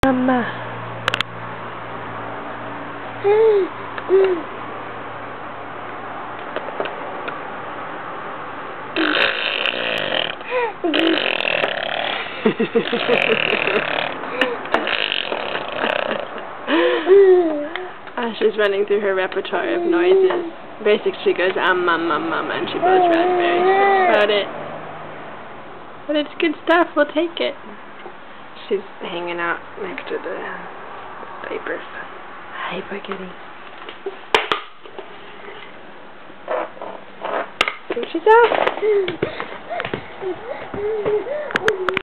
Mama. She's running through her repertoire of noises. Basically, she goes, and she blows raspberries. That's about it. But it's good stuff. We'll take it. She's hanging out next to the diapers. Hi, Buckety. Here she's off.